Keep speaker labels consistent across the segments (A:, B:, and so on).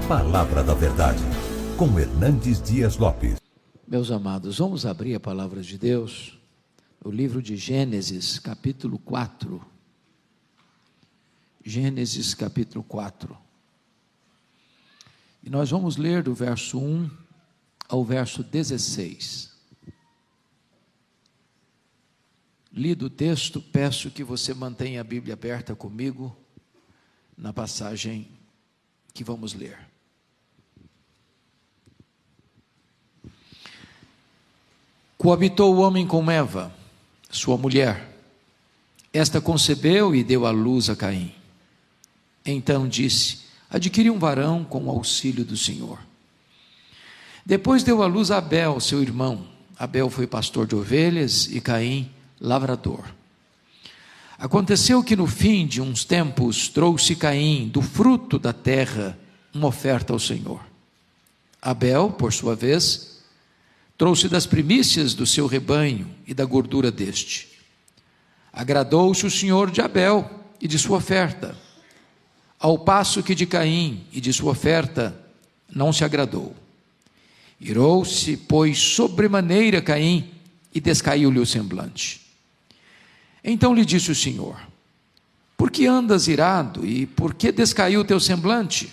A: Palavra da Verdade, com Hernandes Dias Lopes.
B: Meus amados, vamos abrir a palavra de Deus no livro de Gênesis, capítulo 4. Gênesis, capítulo 4. E nós vamos ler do verso 1 ao verso 16. Lido o texto, peço que você mantenha a Bíblia aberta comigo na passagem que vamos ler. Coabitou o homem com Eva, sua mulher. Esta concebeu e deu à luz a Caim. Então disse: adquiri um varão com o auxílio do Senhor. Depois deu à luz a Abel, seu irmão. Abel foi pastor de ovelhas e Caim lavrador. Aconteceu que no fim de uns tempos trouxe Caim do fruto da terra uma oferta ao Senhor. Abel, por sua vez, trouxe das primícias do seu rebanho e da gordura deste. Agradou-se o Senhor de Abel e de sua oferta, ao passo que de Caim e de sua oferta não se agradou. Irou-se, pois, sobremaneira Caim e descaiu-lhe o semblante. Então lhe disse o Senhor: por que andas irado e por que descaiu o teu semblante?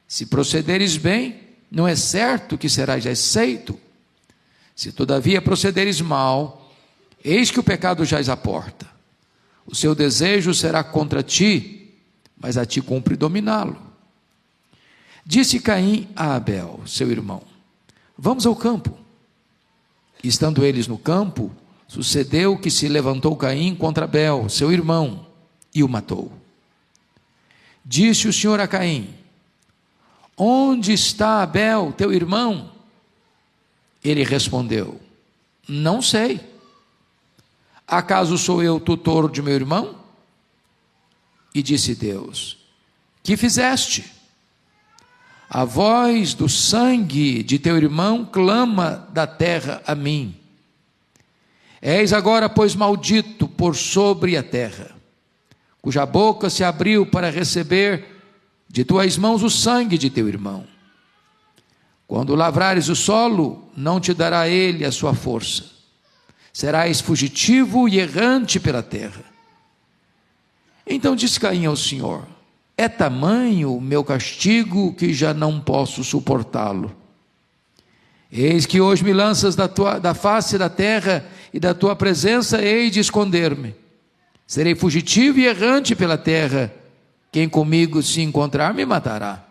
B: Se procederes bem, não é certo que serás aceito. Se todavia procederes mal, eis que o pecado jaz à porta. O seu desejo será contra ti, mas a ti cumpre dominá-lo. Disse Caim a Abel, seu irmão: vamos ao campo. E estando eles no campo, sucedeu que se levantou Caim contra Abel, seu irmão, e o matou. Disse o Senhor a Caim: onde está Abel, teu irmão? Ele respondeu: não sei. Acaso sou eu tutor de meu irmão? E disse Deus: que fizeste? A voz do sangue de teu irmão clama da terra a mim. És agora, pois, maldito por sobre a terra, cuja boca se abriu para receber de tuas mãos o sangue de teu irmão. Quando lavrares o solo, não te dará ele a sua força. Serás fugitivo e errante pela terra. Então disse Caim ao Senhor: é tamanho o meu castigo que já não posso suportá-lo. Eis que hoje me lanças da face da terra, e da tua presença hei de esconder-me. Serei fugitivo e errante pela terra. Quem comigo se encontrar me matará.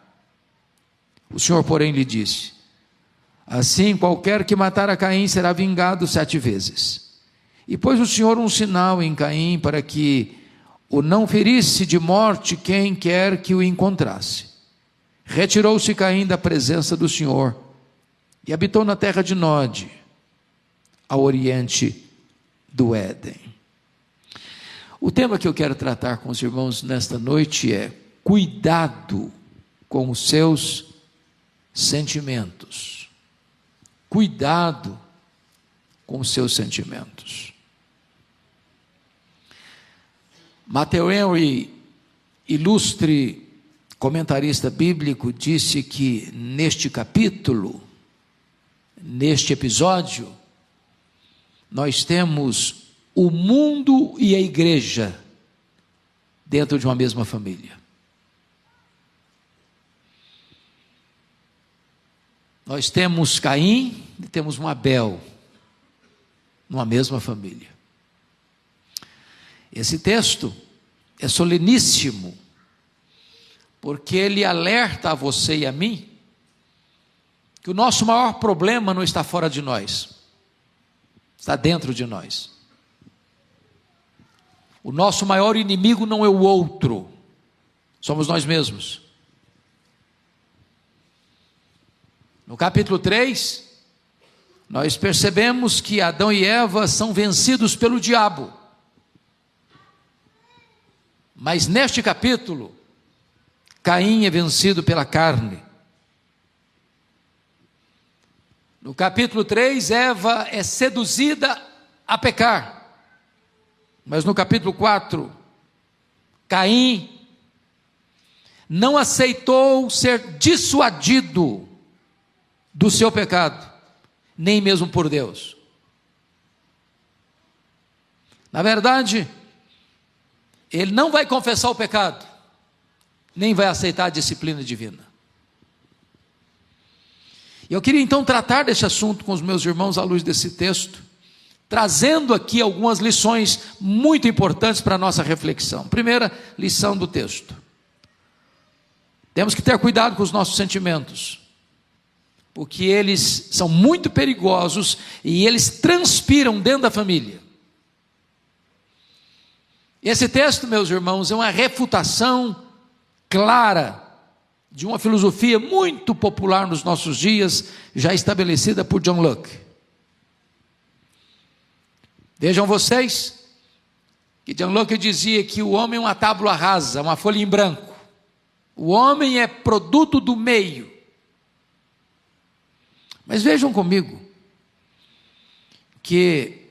B: O Senhor, porém, lhe disse: assim qualquer que matar a Caim será vingado 7 vezes. E pôs o Senhor um sinal em Caim, para que o não ferisse de morte quem quer que o encontrasse. Retirou-se Caim da presença do Senhor e habitou na terra de Nod, ao oriente do Éden. O tema que eu quero tratar com os irmãos nesta noite é: cuidado com os seus sentimentos. Cuidado com os seus sentimentos. Matthew Henry, ilustre comentarista bíblico, disse que neste capítulo, neste episódio, nós temos o mundo e a igreja dentro de uma mesma família. Nós temos Caim e temos um Abel numa mesma família. Esse texto é soleníssimo, porque ele alerta a você e a mim que o nosso maior problema não está fora de nós, está dentro de nós. O nosso maior inimigo não é o outro, somos nós mesmos. No capítulo 3, nós percebemos que Adão e Eva são vencidos pelo diabo. Mas neste capítulo, Caim é vencido pela carne. No capítulo 3, Eva é seduzida a pecar. Mas no capítulo 4, Caim não aceitou ser dissuadido do seu pecado, nem mesmo por Deus. Na verdade, ele não vai confessar o pecado, nem vai aceitar a disciplina divina. Eu queria então tratar desse assunto com os meus irmãos à luz desse texto, trazendo aqui algumas lições muito importantes para a nossa reflexão. Primeira lição do texto: temos que ter cuidado com os nossos sentimentos, porque eles são muito perigosos e eles transpiram dentro da família. Esse texto, meus irmãos, é uma refutação clara de uma filosofia muito popular nos nossos dias, já estabelecida por John Locke. Vejam vocês, que John Locke dizia que o homem é uma tábua rasa, uma folha em branco. O homem é produto do meio. Mas vejam comigo, que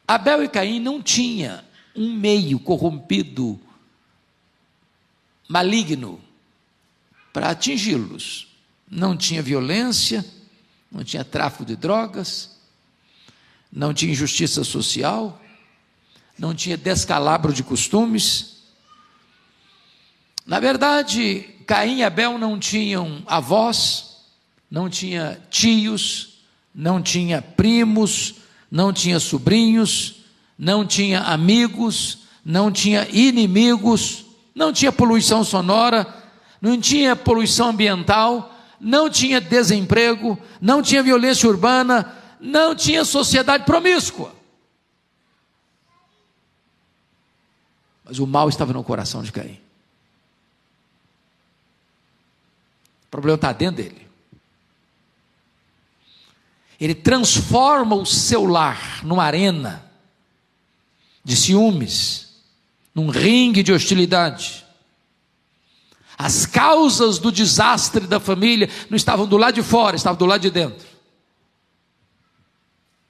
B: Abel e Caim não tinham um meio corrompido, maligno, para atingi-los. Não tinha violência, não tinha tráfico de drogas, não tinha injustiça social, não tinha descalabro de costumes. Na verdade, Caim e Abel não tinham avós, não tinha tios, não tinha primos, não tinha sobrinhos, não tinha amigos, não tinha inimigos, não tinha poluição sonora, não tinha poluição ambiental, não tinha desemprego, não tinha violência urbana, não tinha sociedade promíscua. Mas o mal estava no coração de Caim. O problema está dentro dele. Ele transforma o seu lar numa arena de ciúmes, num ringue de hostilidade. As causas do desastre da família não estavam do lado de fora, estavam do lado de dentro.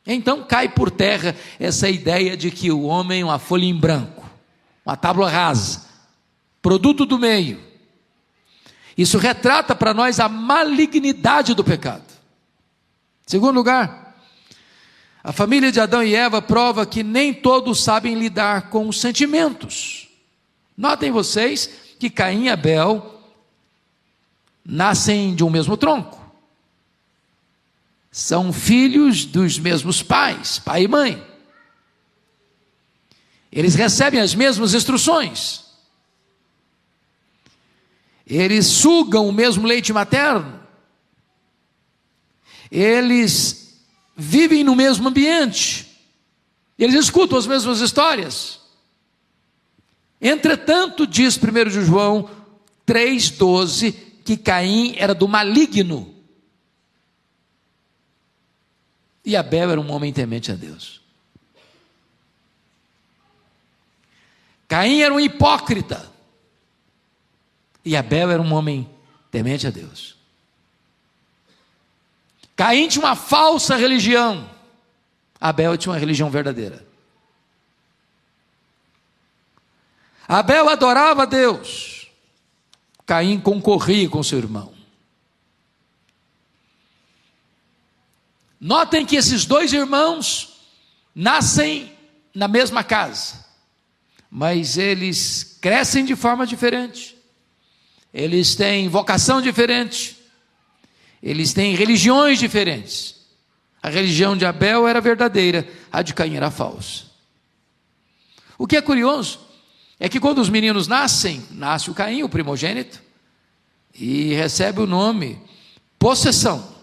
B: Então cai por terra essa ideia de que o homem é uma folha em branco, uma tábua rasa, produto do meio. Isso retrata para nós a malignidade do pecado. Segundo lugar, a família de Adão e Eva prova que nem todos sabem lidar com os sentimentos. Notem vocês que Caim e Abel nascem de um mesmo tronco. São filhos dos mesmos pais, pai e mãe. Eles recebem as mesmas instruções. Eles sugam o mesmo leite materno. Eles vivem no mesmo ambiente. Eles escutam as mesmas histórias. Entretanto, diz 1 de João 3,12, que Caim era do maligno. E Abel era um homem temente a Deus. Caim era um hipócrita. E Abel era um homem temente a Deus. Caim tinha uma falsa religião. Abel tinha uma religião verdadeira. Abel adorava a Deus. Caim concorria com seu irmão. Notem que esses dois irmãos nascem na mesma casa, mas eles crescem de forma diferente. Eles têm vocação diferente. Eles têm religiões diferentes. A religião de Abel era verdadeira, a de Caim era falsa. O que é curioso é que quando os meninos nascem, nasce o Caim, o primogênito, e recebe o nome possessão,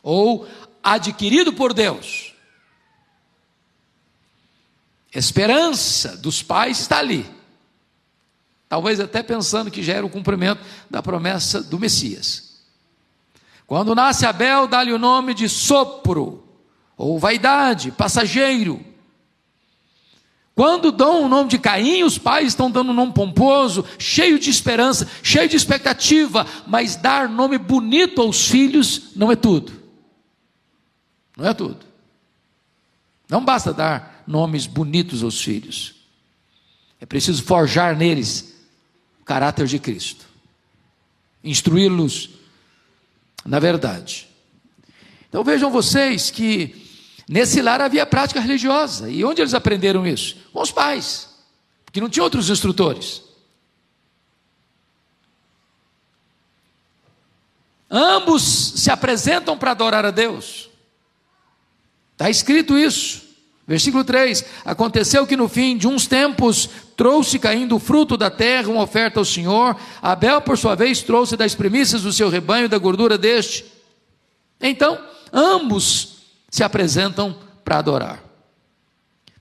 B: ou adquirido por Deus. Esperança dos pais está ali. Talvez até pensando que já era o cumprimento da promessa do Messias. Quando nasce Abel, dá-lhe o nome de sopro, ou vaidade, passageiro. Quando dão o nome de Caim, os pais estão dando um nome pomposo, cheio de esperança, cheio de expectativa, mas dar nome bonito aos filhos não é tudo. Não é tudo. Não basta dar nomes bonitos aos filhos. É preciso forjar neles caráter de Cristo, instruí-los na verdade. Então vejam vocês que nesse lar havia prática religiosa. E onde eles aprenderam isso? Com os pais, porque não tinha outros instrutores. Ambos se apresentam para adorar a Deus. Está escrito isso. Versículo 3: aconteceu que no fim de uns tempos trouxe Caim do fruto da terra uma oferta ao Senhor. Abel, por sua vez, trouxe das primícias do seu rebanho, da gordura deste. Então, ambos se apresentam para adorar.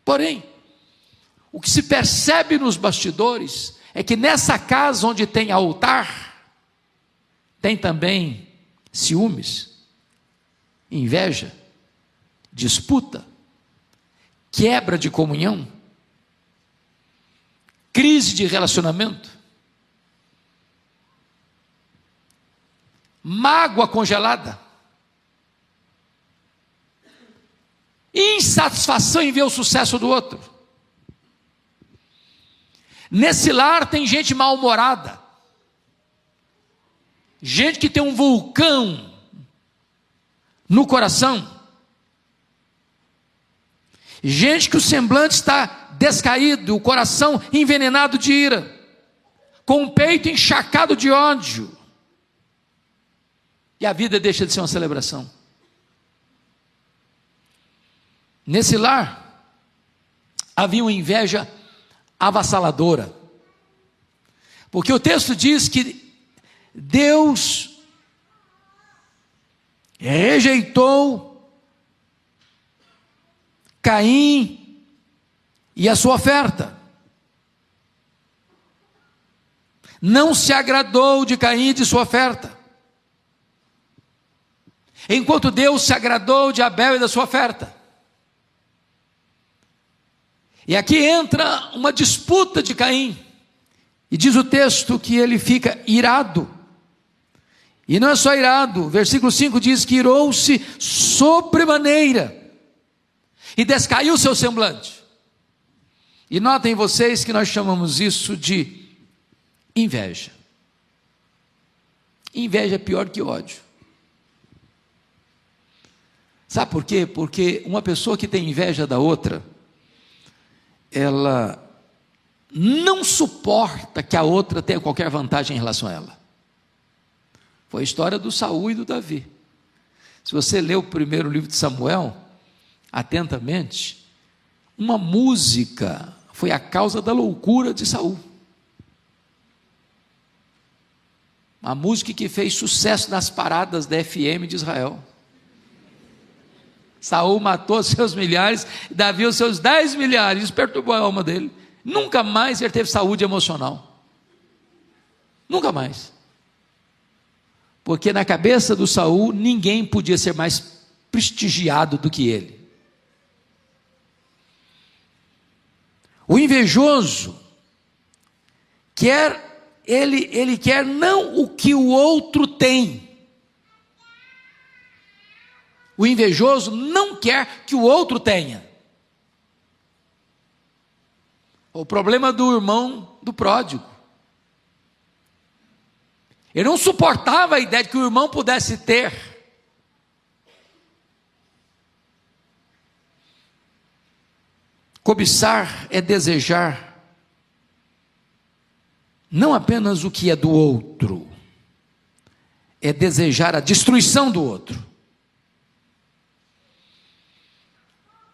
B: Porém, o que se percebe nos bastidores é que nessa casa onde tem altar, tem também ciúmes, inveja, disputa, quebra de comunhão, crise de relacionamento, mágoa congelada, insatisfação em ver o sucesso do outro. Nesse lar tem gente mal-humorada, gente que tem um vulcão no coração, gente que o semblante está descaído, o coração envenenado de ira, com o peito encharcado de ódio, e a vida deixa de ser uma celebração. Nesse lar havia uma inveja avassaladora, porque o texto diz que Deus rejeitou Caim e a sua oferta, não se agradou de Caim e de sua oferta, enquanto Deus se agradou de Abel e da sua oferta. E aqui entra uma disputa de Caim, e diz o texto que ele fica irado, e não é só irado, versículo 5 diz que irou-se sobremaneira, e descaiu seu semblante. E notem vocês que nós chamamos isso de inveja. Inveja é pior que ódio. Sabe por quê? Porque uma pessoa que tem inveja da outra, ela não suporta que a outra tenha qualquer vantagem em relação a ela. Foi a história do Saul e do Davi. Se você ler o primeiro livro de Samuel atentamente, uma música foi a causa da loucura de Saul. Uma música que fez sucesso nas paradas da FM de Israel. Saul matou seus milhares, Davi os seus 10 milhares, isso perturbou a alma dele. Nunca mais ele teve saúde emocional. Nunca mais. Porque na cabeça do Saul, ninguém podia ser mais prestigiado do que ele. O invejoso ele quer não o que o outro tem. O invejoso não quer que o outro tenha. O problema do irmão do pródigo. Ele não suportava a ideia de que o irmão pudesse ter. Cobiçar é desejar não apenas o que é do outro, é desejar a destruição do outro.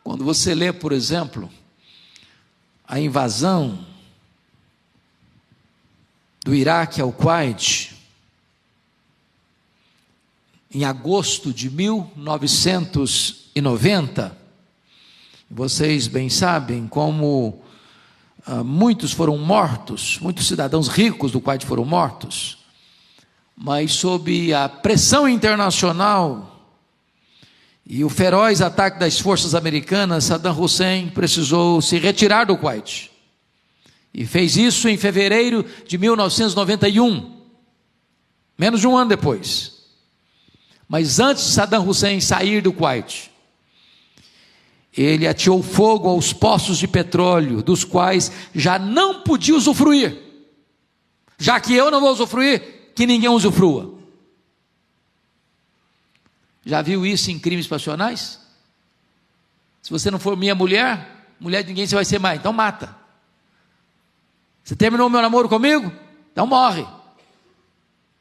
B: Quando você lê, por exemplo, a invasão do Iraque ao Kuwait, em agosto de 1990, vocês bem sabem como muitos foram mortos, muitos cidadãos ricos do Kuwait foram mortos, mas sob a pressão internacional e o feroz ataque das forças americanas, Saddam Hussein precisou se retirar do Kuwait. E fez isso em fevereiro de 1991, menos de um ano depois. Mas antes de Saddam Hussein sair do Kuwait, ele ateou fogo aos poços de petróleo, dos quais já não podia usufruir. Já que eu não vou usufruir, que ninguém usufrua. Já viu isso em crimes passionais? Se você não for minha mulher, mulher de ninguém você vai ser mais, então mata. Você terminou o meu namoro comigo? Então morre.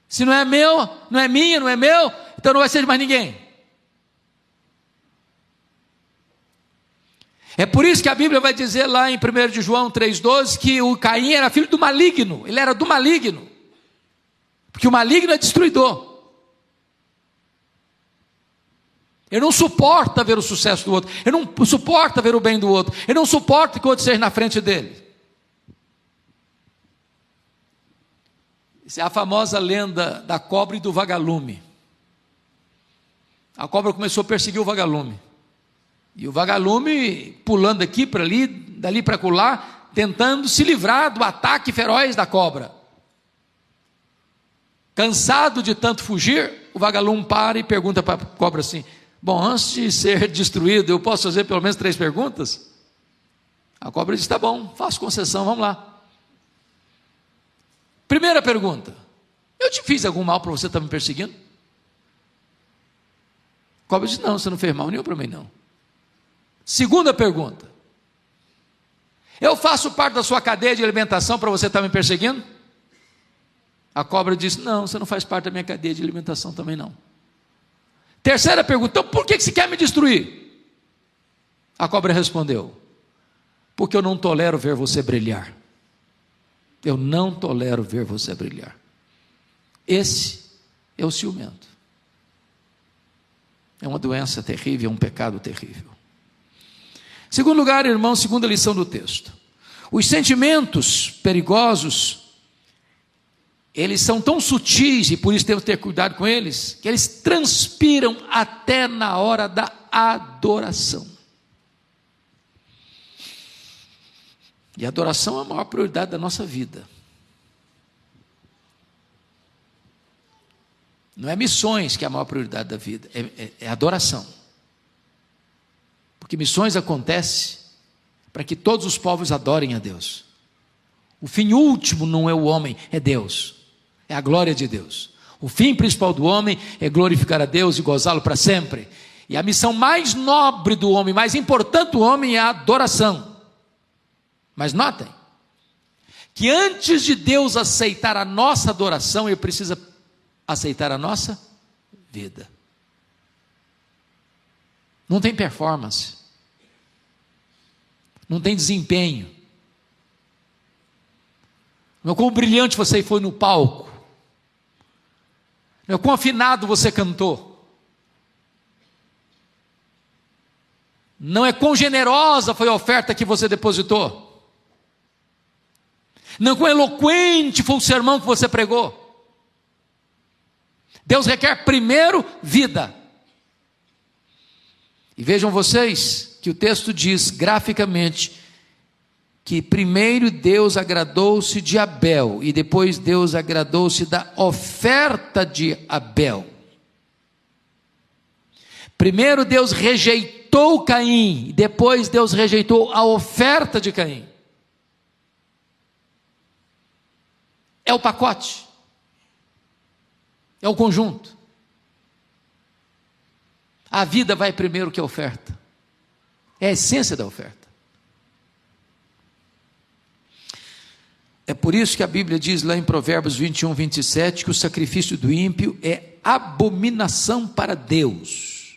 B: Se não é meu, não é minha, não é meu, então não vai ser de mais ninguém. É por isso que a Bíblia vai dizer lá em 1 de João 3,12 que o Caim era filho do maligno. Ele era do maligno. Porque o maligno é destruidor. Ele não suporta ver o sucesso do outro. Ele não suporta ver o bem do outro. Ele não suporta que o outro seja na frente dele. Essa é a famosa lenda da cobra e do vagalume. A cobra começou a perseguir o vagalume. E o vagalume pulando aqui para ali, dali para acolá, tentando se livrar do ataque feroz da cobra. Cansado de tanto fugir, o vagalume para e pergunta para a cobra assim: bom, antes de ser destruído, eu posso fazer pelo menos 3 perguntas? A cobra diz: tá bom, faço concessão, vamos lá. Primeira pergunta: eu te fiz algum mal para você estar me perseguindo? A cobra diz: não, você não fez mal nenhum para mim não. Segunda pergunta: eu faço parte da sua cadeia de alimentação para você estar me perseguindo? A cobra diz: não, você não faz parte da minha cadeia de alimentação também não. Terceira pergunta: então por que você quer me destruir? A cobra respondeu: porque eu não tolero ver você brilhar. Eu não tolero ver você brilhar. Esse é o ciumento. É uma doença terrível, é um pecado terrível. Segundo lugar, irmão, segunda lição do texto: os sentimentos perigosos, eles são tão sutis, e por isso temos que ter cuidado com eles, que eles transpiram até na hora da adoração. E a adoração é a maior prioridade da nossa vida. Não é missões que é a maior prioridade da vida, é adoração. Porque missões acontecem para que todos os povos adorem a Deus. O fim último não é o homem, é Deus. É a glória de Deus. O fim principal do homem é glorificar a Deus e gozá-lo para sempre. E a missão mais nobre do homem, mais importante do homem é a adoração. Mas notem, que antes de Deus aceitar a nossa adoração, Ele precisa aceitar a nossa vida. Não tem performance. Não tem desempenho. Não é quão brilhante você foi no palco. Não é quão afinado você cantou. Não é quão generosa foi a oferta que você depositou. Não é quão eloquente foi o sermão que você pregou. Deus requer primeiro vida. E vejam vocês que o texto diz graficamente que primeiro Deus agradou-se de Abel e depois Deus agradou-se da oferta de Abel. Primeiro Deus rejeitou Caim, depois Deus rejeitou a oferta de Caim. É o pacote, é o conjunto. A vida vai primeiro que a oferta. É a essência da oferta. É por isso que a Bíblia diz lá em Provérbios 21, 27, que o sacrifício do ímpio é abominação para Deus.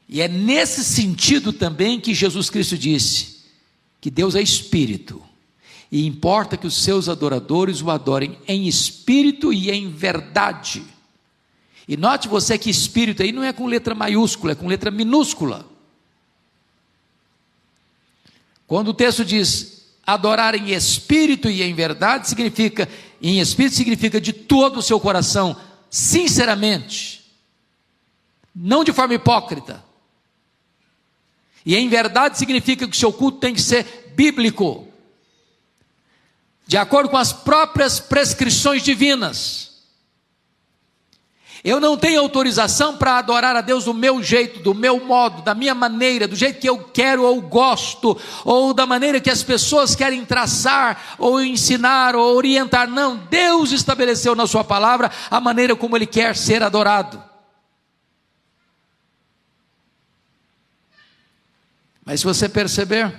B: E é nesse sentido também que Jesus Cristo disse que Deus é espírito. E importa que os seus adoradores o adorem em espírito e em verdade. E note você que espírito aí não é com letra maiúscula, é com letra minúscula. Quando o texto diz adorar em espírito e em verdade, significa, em espírito significa de todo o seu coração, sinceramente, não de forma hipócrita. E em verdade significa que o seu culto tem que ser bíblico, de acordo com as próprias prescrições divinas. Eu não tenho autorização para adorar a Deus do meu jeito, do meu modo, da minha maneira, do jeito que eu quero ou gosto, ou da maneira que as pessoas querem traçar, ou ensinar, ou orientar. Não, Deus estabeleceu na sua palavra a maneira como Ele quer ser adorado. Mas se você perceber,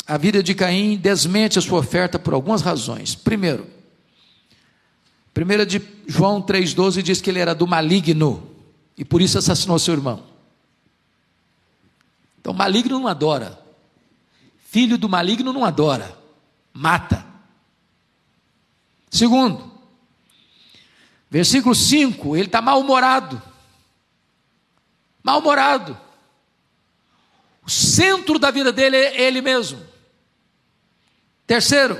B: a vida de Caim desmente a sua oferta por algumas razões. Primeiro, 1 de João 3,12 diz que ele era do maligno, e por isso assassinou seu irmão. Então maligno não adora, filho do maligno não adora, mata. Segundo, versículo 5, ele está mal-humorado, o centro da vida dele é ele mesmo. Terceiro,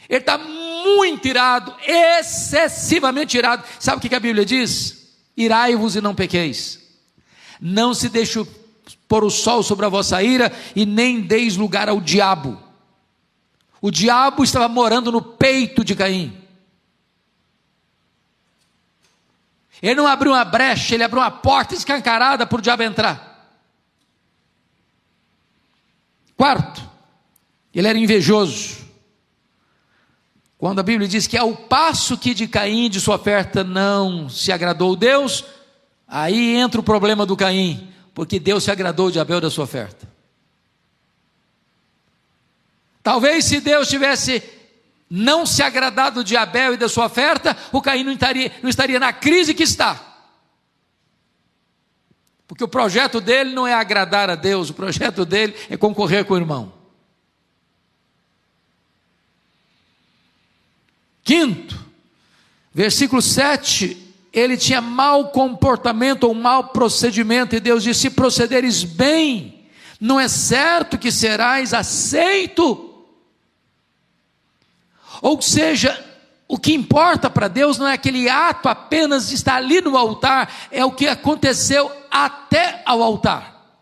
B: ele está muito irado, excessivamente irado. Sabe o que a Bíblia diz? Irai-vos e não pequeis. Não se deixe pôr o sol sobre a vossa ira, e nem deis lugar ao diabo. O diabo estava morando no peito de Caim. Ele não abriu uma brecha, ele abriu uma porta escancarada para o diabo entrar. Quarto, ele era invejoso. Quando a Bíblia diz que ao passo que de Caim, de sua oferta, não se agradou Deus, aí entra o problema do Caim, porque Deus se agradou de Abel da sua oferta. Talvez se Deus tivesse não se agradado de Abel e da sua oferta, o Caim não estaria na crise que está. Porque o projeto dele não é agradar a Deus, o projeto dele é concorrer com o irmão. Quinto, versículo 7, ele tinha mau comportamento ou mau procedimento, e Deus disse: se procederes bem, não é certo que serás aceito. Ou seja, o que importa para Deus não é aquele ato apenas de estar ali no altar, é o que aconteceu até ao altar.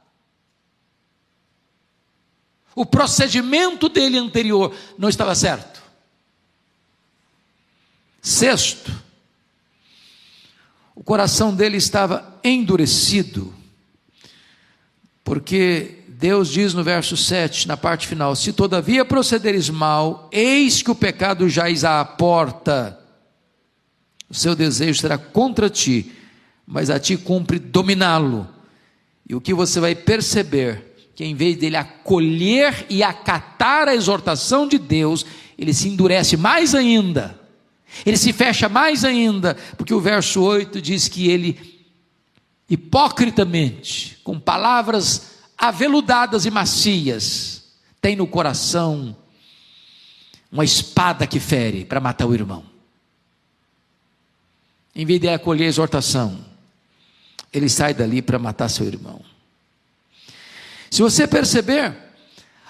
B: O procedimento dele anterior não estava certo. Sexto, o coração dele estava endurecido, porque Deus diz no verso 7, na parte final: se todavia procederes mal, eis que o pecado jaz à porta, o seu desejo será contra ti, mas a ti cumpre dominá-lo. E o que você vai perceber, que em vez dele acolher e acatar a exortação de Deus, ele se endurece mais ainda. Ele se fecha mais ainda, porque o verso 8 diz que ele, hipocritamente, com palavras aveludadas e macias, tem no coração uma espada que fere para matar o irmão. Em vez de acolher a exortação, ele sai dali para matar seu irmão. Se você perceber,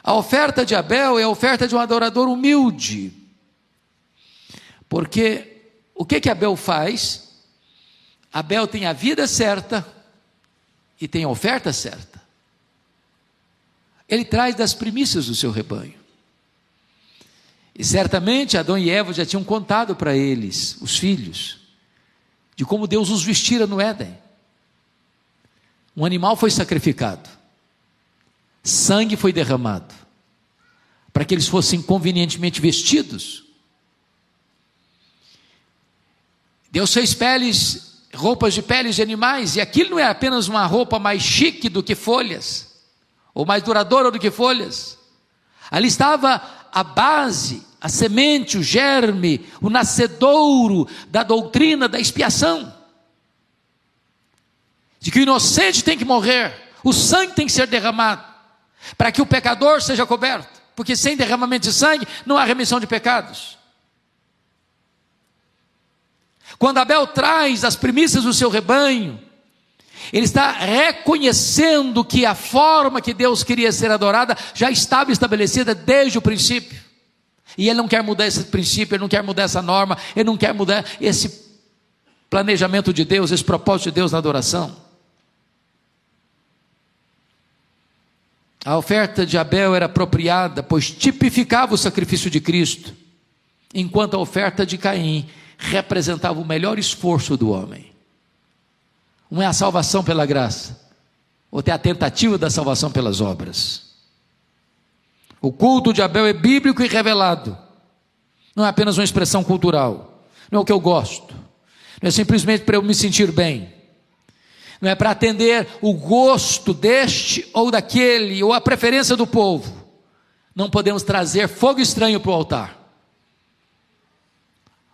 B: a oferta de Abel é a oferta de um adorador humilde. Porque o que Abel faz? Abel tem a vida certa e tem a oferta certa. Ele traz das primícias do seu rebanho. E certamente Adão e Eva já tinham contado para eles, os filhos, de como Deus os vestira no Éden. Um animal foi sacrificado, sangue foi derramado, para que eles fossem convenientemente vestidos. Deus fez roupas de peles de animais, e aquilo não é apenas uma roupa mais chique do que folhas, ou mais duradoura do que folhas. Ali estava a base, a semente, o germe, o nascedouro da doutrina da expiação, de que o inocente tem que morrer, o sangue tem que ser derramado, para que o pecador seja coberto, porque sem derramamento de sangue não há remissão de pecados. Quando Abel traz as primícias do seu rebanho, ele está reconhecendo que a forma que Deus queria ser adorada já estava estabelecida desde o princípio, e ele não quer mudar esse princípio, ele não quer mudar essa norma, ele não quer mudar esse planejamento de Deus, esse propósito de Deus na adoração. A oferta de Abel era apropriada, pois tipificava o sacrifício de Cristo, enquanto a oferta de Caim representava o melhor esforço do homem. Um é a salvação pela graça, outro é a tentativa da salvação pelas obras. O culto de Abel é bíblico e revelado, não é apenas uma expressão cultural, não é o que eu gosto, não é simplesmente para eu me sentir bem, não é para atender o gosto deste ou daquele, ou a preferência do povo. Não podemos trazer fogo estranho para o altar.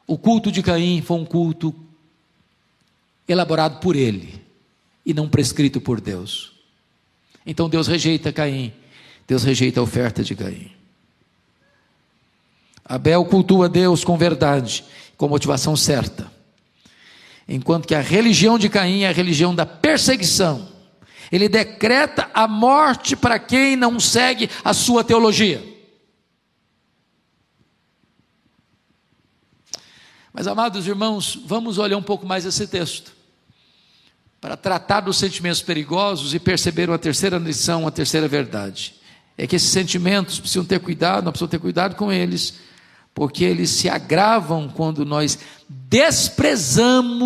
B: O culto de Caim foi um culto elaborado por ele, e não prescrito por Deus. Então Deus rejeita Caim, Deus rejeita a oferta de Caim. Abel cultua Deus com verdade, com motivação certa, enquanto que a religião de Caim é a religião da perseguição. Ele decreta a morte para quem não segue a sua teologia. Mas, amados irmãos, vamos olhar um pouco mais esse texto, para tratar dos sentimentos perigosos e perceber uma terceira lição, uma terceira verdade. É que esses sentimentos precisam ter cuidado, nós precisamos ter cuidado com eles, porque eles se agravam quando nós desprezamos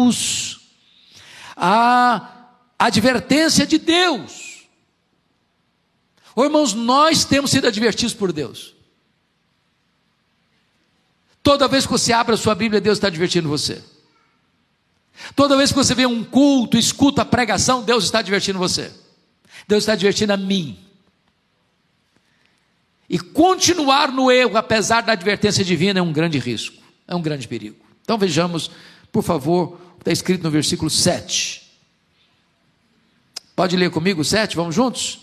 B: a advertência de Deus. Oh, irmãos, nós temos sido advertidos por Deus. Toda vez que você abre a sua Bíblia, Deus está advertindo você. Toda vez que você vê um culto, escuta a pregação, Deus está advertindo você. Deus está advertindo a mim. E continuar no erro, apesar da advertência divina, é um grande risco, é um grande perigo. Então vejamos, por favor, está escrito no versículo 7. Pode ler comigo o 7, vamos juntos?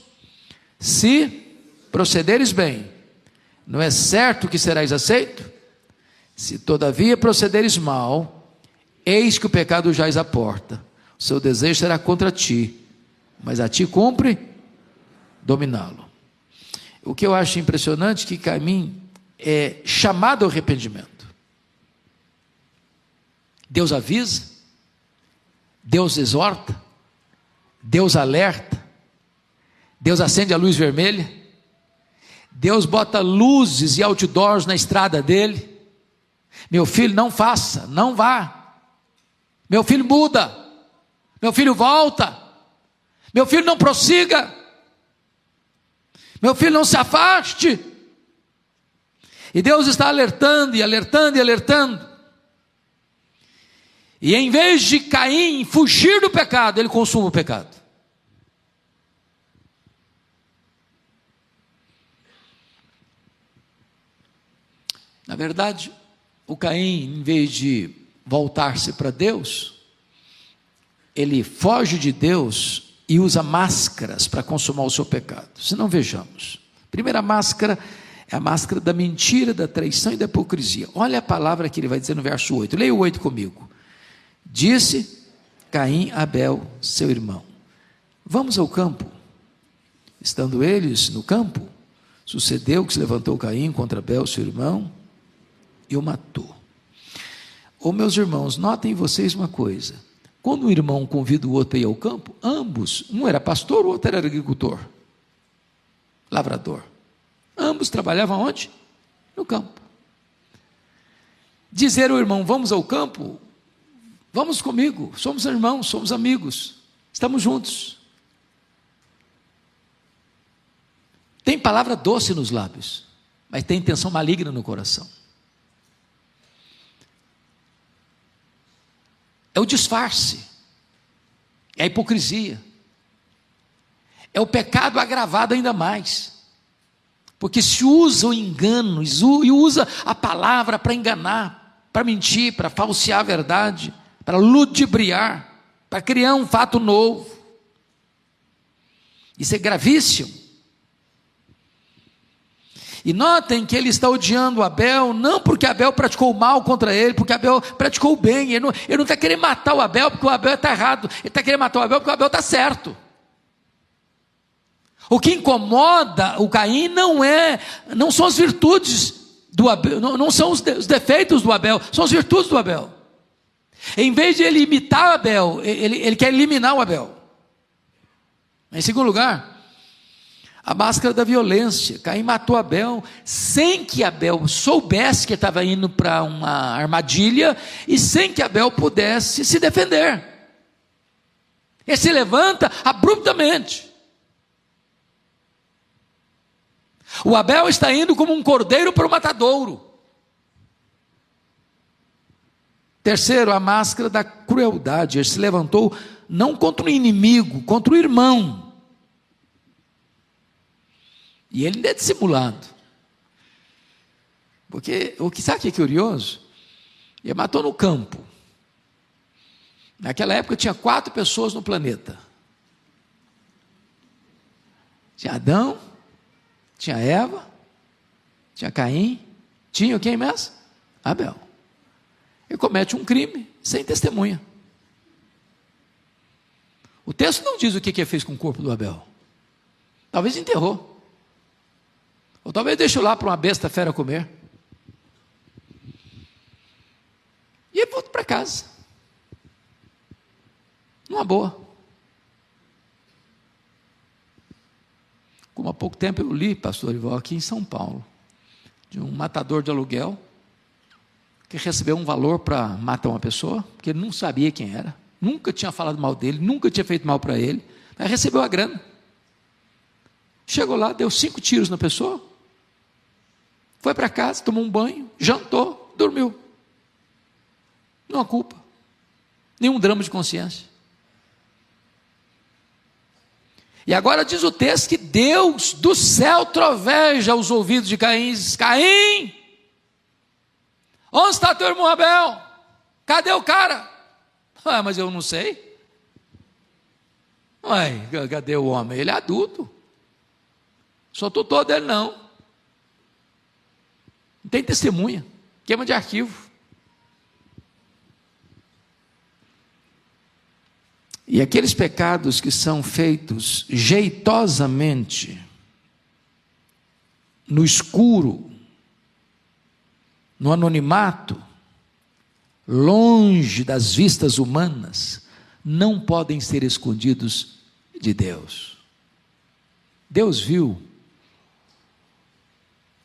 B: Se procederes bem, não é certo que serás aceito? Se todavia procederes mal, eis que o pecado jaz à porta, o seu desejo será contra ti, mas a ti cumpre dominá-lo. O que eu acho impressionante é que Caim é chamado ao arrependimento. Deus avisa, Deus exorta, Deus alerta, Deus acende a luz vermelha, Deus bota luzes e outdoors na estrada dele. Meu filho, não faça, não vá. Meu filho, muda. Meu filho, volta. Meu filho, não prossiga. Meu filho, não se afaste. E Deus está alertando e alertando e alertando. E em vez de Caim fugir do pecado, ele consuma o pecado. Na verdade, o Caim, em vez de voltar-se para Deus, ele foge de Deus e usa máscaras para consumar o seu pecado. Se não, vejamos. A primeira máscara é a máscara da mentira, da traição e da hipocrisia. Olha a palavra que ele vai dizer no verso 8. Leia o 8 comigo. Disse Caim a Abel, seu irmão: vamos ao campo. Estando eles no campo, sucedeu que se levantou Caim contra Abel, seu irmão, e o matou. Ô meus irmãos, notem vocês uma coisa. Quando um irmão convida o outro a ir ao campo, ambos, um era pastor, o outro era agricultor, lavrador. Ambos trabalhavam onde? No campo. Dizer ao irmão: vamos ao campo, vamos comigo, somos irmãos, somos amigos, estamos juntos. Tem palavra doce nos lábios, mas tem intenção maligna no coração. É o disfarce, é a hipocrisia, é o pecado agravado ainda mais, porque se usa o engano, e usa a palavra para enganar, para mentir, para falsear a verdade, para ludibriar, para criar um fato novo. Isso é gravíssimo. E notem que ele está odiando Abel, não porque Abel praticou mal contra ele, porque Abel praticou o bem. Ele não está querendo matar o Abel porque o Abel está errado, ele está querendo matar o Abel porque o Abel está certo. O que incomoda o Caim não são as virtudes do Abel, não são os defeitos do Abel, são as virtudes do Abel. Em vez de ele imitar o Abel, ele quer eliminar o Abel. Em segundo lugar, a máscara da violência. Caim matou Abel sem que Abel soubesse que estava indo para uma armadilha e sem que Abel pudesse se defender. Ele se levanta abruptamente. O Abel está indo como um cordeiro para o matadouro. Terceiro, a máscara da crueldade. Ele se levantou não contra o inimigo, contra o irmão. E ele ainda é dissimulado. Porque, sabe o que é curioso? Ele matou no campo. Naquela época tinha 4 pessoas no planeta. Tinha Adão, tinha Eva, tinha Caim, tinha quem mesmo? Abel. Ele comete um crime sem testemunha. O texto não diz o que ele fez com o corpo do Abel. Talvez enterrou. Ou talvez deixou lá para uma besta fera comer. E ele voltou para casa. Numa boa. Como há pouco tempo eu li, pastor Ival, aqui em São Paulo, de um matador de aluguel, que recebeu um valor para matar uma pessoa, porque ele não sabia quem era, nunca tinha falado mal dele, nunca tinha feito mal para ele, aí recebeu a grana. Chegou lá, deu 5 tiros na pessoa, foi para casa, tomou um banho, jantou, dormiu. Não há culpa, nenhum drama de consciência. E agora diz o texto que Deus do céu troveja os ouvidos de Caim e diz: Caim, onde está teu irmão Abel? Cadê o cara? Ah, mas eu não sei. Ué, cadê o homem? Ele é adulto. Sou tutor dele não. Não tem testemunha. Queima de arquivo. E aqueles pecados que são feitos jeitosamente, no escuro, no anonimato, longe das vistas humanas, não podem ser escondidos de Deus. Deus viu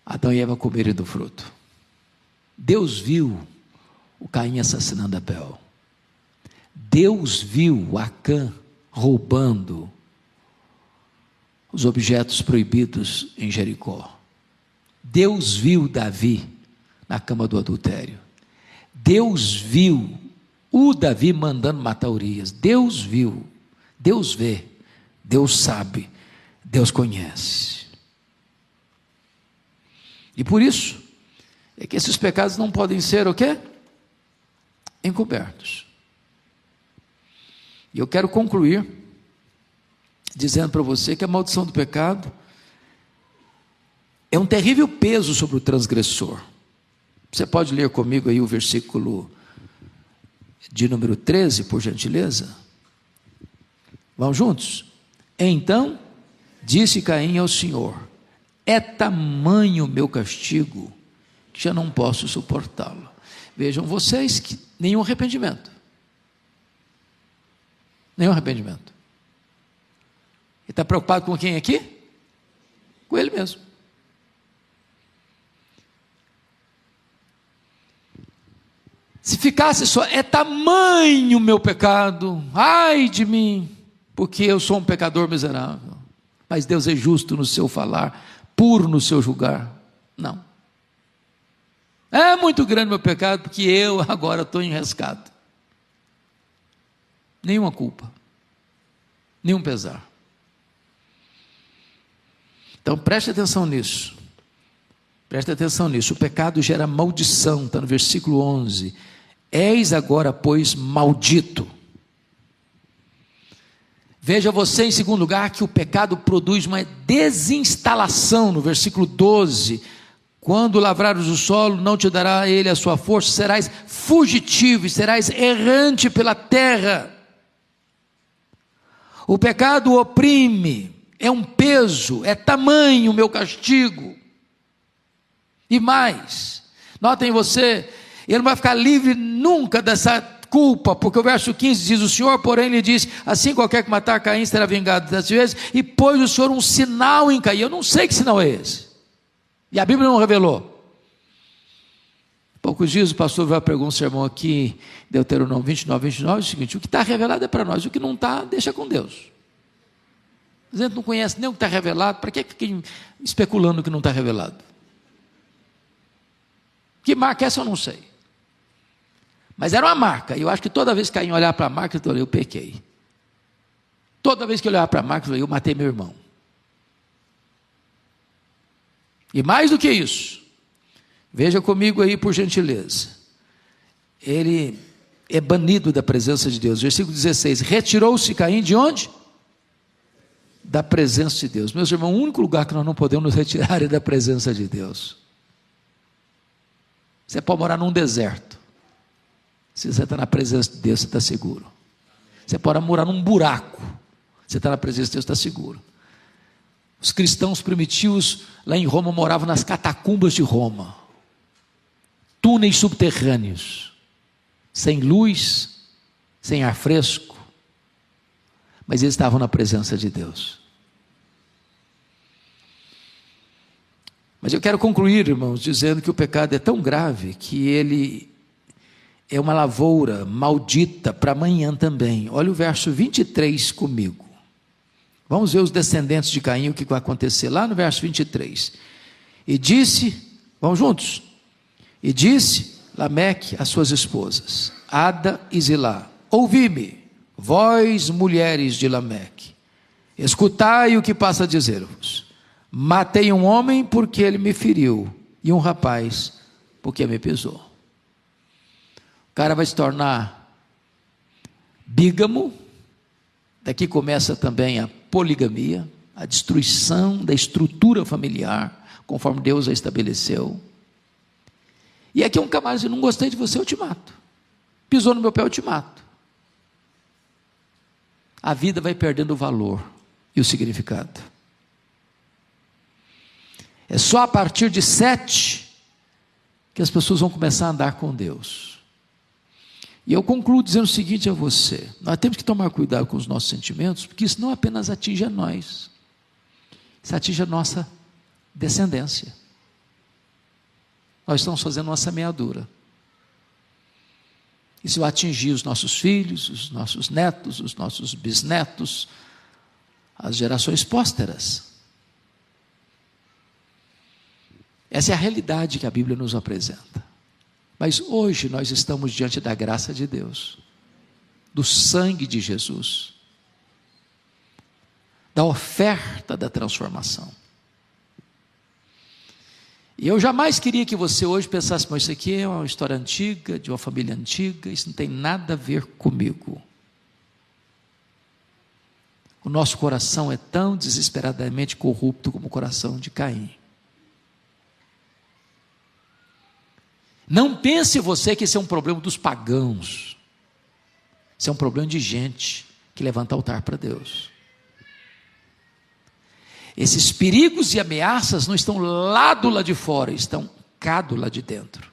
B: Adão e Eva comerem do fruto. Deus viu o Caim assassinando Abel. Deus viu Acã roubando os objetos proibidos em Jericó. Deus viu Davi na cama do adultério. Deus viu o Davi mandando matar Urias. Deus viu, Deus vê, Deus sabe, Deus conhece. E por isso é que esses pecados não podem ser o quê? Encobertos. E eu quero concluir dizendo para você que a maldição do pecado é um terrível peso sobre o transgressor. Você pode ler comigo aí o versículo de número 13, por gentileza? Vamos juntos? Então disse Caim ao Senhor: é tamanho o meu castigo que já não posso suportá-lo. Vejam vocês que nenhum arrependimento. Nenhum arrependimento. Ele está preocupado com quem aqui? Com ele mesmo. Se ficasse só, é tamanho o meu pecado, ai de mim, porque eu sou um pecador miserável. Mas Deus é justo no seu falar, puro no seu julgar. Não. É muito grande o meu pecado, porque eu agora estou enrescado. Nenhuma culpa, nenhum pesar. Então preste atenção nisso. Preste atenção nisso. O pecado gera maldição, está no versículo 11. És agora, pois, maldito. Veja você, em segundo lugar, que o pecado produz uma desinstalação, no versículo 12. Quando lavrares o solo, não te dará ele a sua força, serás fugitivo e serás errante pela terra. O pecado oprime, é um peso, é tamanho o meu castigo. E mais, notem você, ele não vai ficar livre nunca dessa culpa, porque o verso 15 diz: o Senhor, porém, lhe disse: assim qualquer que matar Caim será vingado 10 vezes, e pôs o Senhor um sinal em Caim. Eu não sei que sinal é esse, e a Bíblia não revelou. Poucos dias o pastor vai pregar um sermão aqui, Deuteronômio 29, é o seguinte: o que está revelado é para nós, o que não está, deixa com Deus. A gente não conhece nem o que está revelado, para que fica especulando o que não está revelado? Que marca é essa eu não sei. Mas era uma marca, e eu acho que toda vez que Caim olhar para a marca, eu pequei. Toda vez que eu olhar para a marca, eu matei meu irmão. E mais do que isso, veja comigo aí por gentileza, ele é banido da presença de Deus. Versículo 16, retirou-se Caim de onde? Da presença de Deus. Meus irmãos, o único lugar que nós não podemos nos retirar é da presença de Deus. Você pode morar num deserto, se você está na presença de Deus, você está seguro. Você pode morar num buraco, você está na presença de Deus, está seguro. Os cristãos primitivos lá em Roma moravam nas catacumbas de Roma, túneis subterrâneos, sem luz, sem ar fresco, mas eles estavam na presença de Deus. Mas eu quero concluir, irmãos, dizendo que o pecado é tão grave que ele é uma lavoura maldita para amanhã também. Olha o verso 23 comigo. Vamos ver os descendentes de Caim, o que vai acontecer lá no verso 23. E disse, vamos juntos? E disse Lameque às suas esposas, Ada e Zilá: ouvi-me, vós mulheres de Lameque, escutai o que passa a dizer-vos. Matei um homem porque ele me feriu, e um rapaz porque me pisou. O cara vai se tornar bígamo. Daqui começa também a poligamia, a destruição da estrutura familiar, conforme Deus a estabeleceu. E aqui um camarada diz: não gostei de você, eu te mato. Pisou no meu pé, eu te mato. A vida vai perdendo o valor e o significado. É só a partir de 7 que as pessoas vão começar a andar com Deus. E eu concluo dizendo o seguinte a você: nós temos que tomar cuidado com os nossos sentimentos, porque isso não apenas atinge a nós, isso atinge a nossa descendência. Nós estamos fazendo uma semeadura. Isso vai atingir os nossos filhos, os nossos netos, os nossos bisnetos, as gerações pósteras. Essa é a realidade que a Bíblia nos apresenta. Mas hoje nós estamos diante da graça de Deus, do sangue de Jesus, da oferta da transformação. E eu jamais queria que você hoje pensasse: mas isso aqui é uma história antiga, de uma família antiga, isso não tem nada a ver comigo. O nosso coração é tão desesperadamente corrupto como o coração de Caim. Não pense você que esse é um problema dos pagãos. Isso é um problema de gente que levanta altar para Deus. Esses perigos e ameaças não estão lá do lado de fora, estão cá do lado de dentro.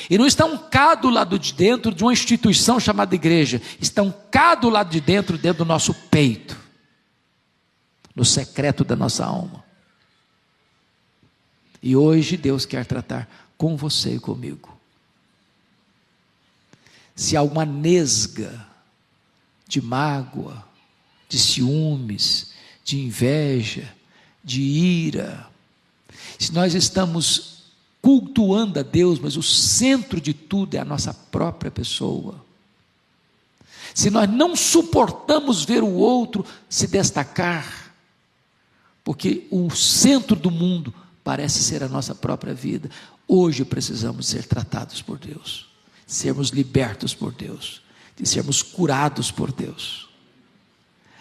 B: E não estão cá do lado de dentro de uma instituição chamada igreja, estão cá do lado de dentro do nosso peito, no secreto da nossa alma. E hoje Deus quer tratar com você e comigo. Se há uma nesga de mágoa, de ciúmes, de inveja, de ira, se nós estamos cultuando a Deus, mas o centro de tudo é a nossa própria pessoa, se nós não suportamos ver o outro se destacar, porque o centro do mundo parece ser a nossa própria vida, hoje precisamos ser tratados por Deus, sermos libertos por Deus, de sermos curados por Deus,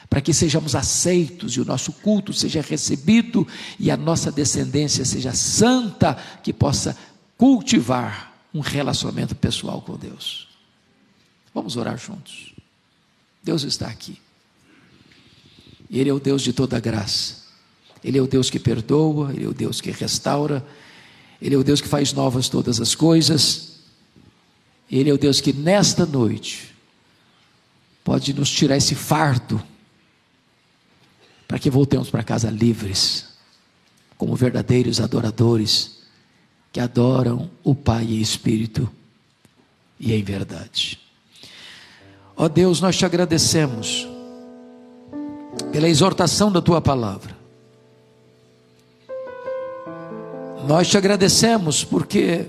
B: para que sejamos aceitos e o nosso culto seja recebido e a nossa descendência seja santa, que possa cultivar um relacionamento pessoal com Deus. Vamos orar juntos. Deus está aqui. Ele é o Deus de toda graça. Ele é o Deus que perdoa, Ele é o Deus que restaura, Ele é o Deus que faz novas todas as coisas. Ele é o Deus que nesta noite pode nos tirar esse fardo, para que voltemos para casa livres, como verdadeiros adoradores, que adoram o Pai em espírito e em verdade. Ó Deus, nós te agradecemos pela exortação da tua palavra. Nós te agradecemos porque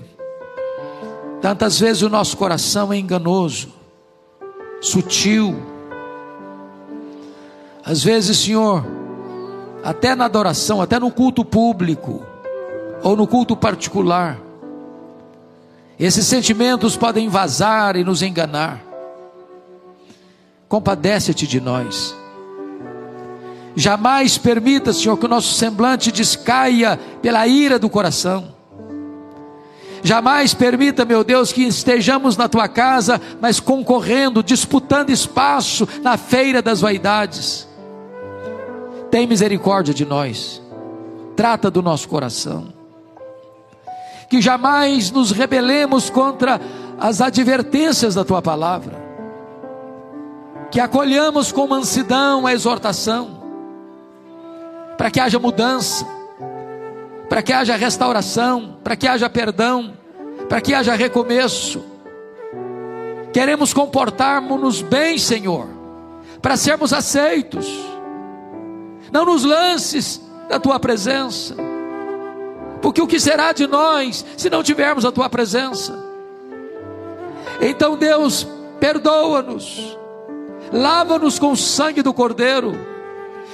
B: tantas vezes o nosso coração é enganoso, sutil. Às vezes, Senhor, até na adoração, até no culto público ou no culto particular, esses sentimentos podem vazar e nos enganar. Compadece-te de nós. Jamais permita, Senhor, que o nosso semblante descaia pela ira do coração. Jamais permita, meu Deus, que estejamos na tua casa, mas concorrendo, disputando espaço na feira das vaidades. Tem misericórdia de nós. Trata do nosso coração. Que jamais nos rebelemos contra as advertências da tua palavra. Que acolhamos com mansidão a exortação, para que haja mudança, para que haja restauração, para que haja perdão, para que haja recomeço. Queremos comportarmos-nos bem, Senhor, para sermos aceitos. Não nos lances da tua presença, porque o que será de nós se não tivermos a tua presença? Então, Deus, perdoa-nos, lava-nos com o sangue do Cordeiro.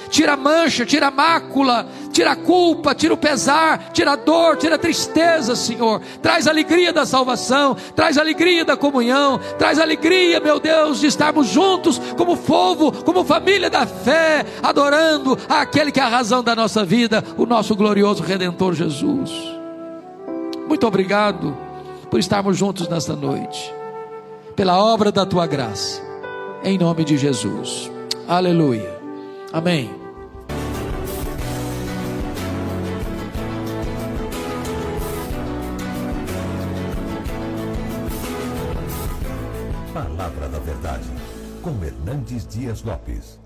B: Tira a mancha, tira a mácula, tira a culpa, tira o pesar, tira a dor, tira a tristeza, Senhor. Traz a alegria da salvação, traz a alegria da comunhão, traz a alegria, meu Deus, de estarmos juntos como povo, como família da fé, adorando aquele que é a razão da nossa vida, o nosso glorioso Redentor Jesus. Muito obrigado por estarmos juntos nesta noite, pela obra da tua graça, em nome de Jesus. Aleluia. Amém.
A: Palavra da Verdade, com Hernandes Dias Lopes.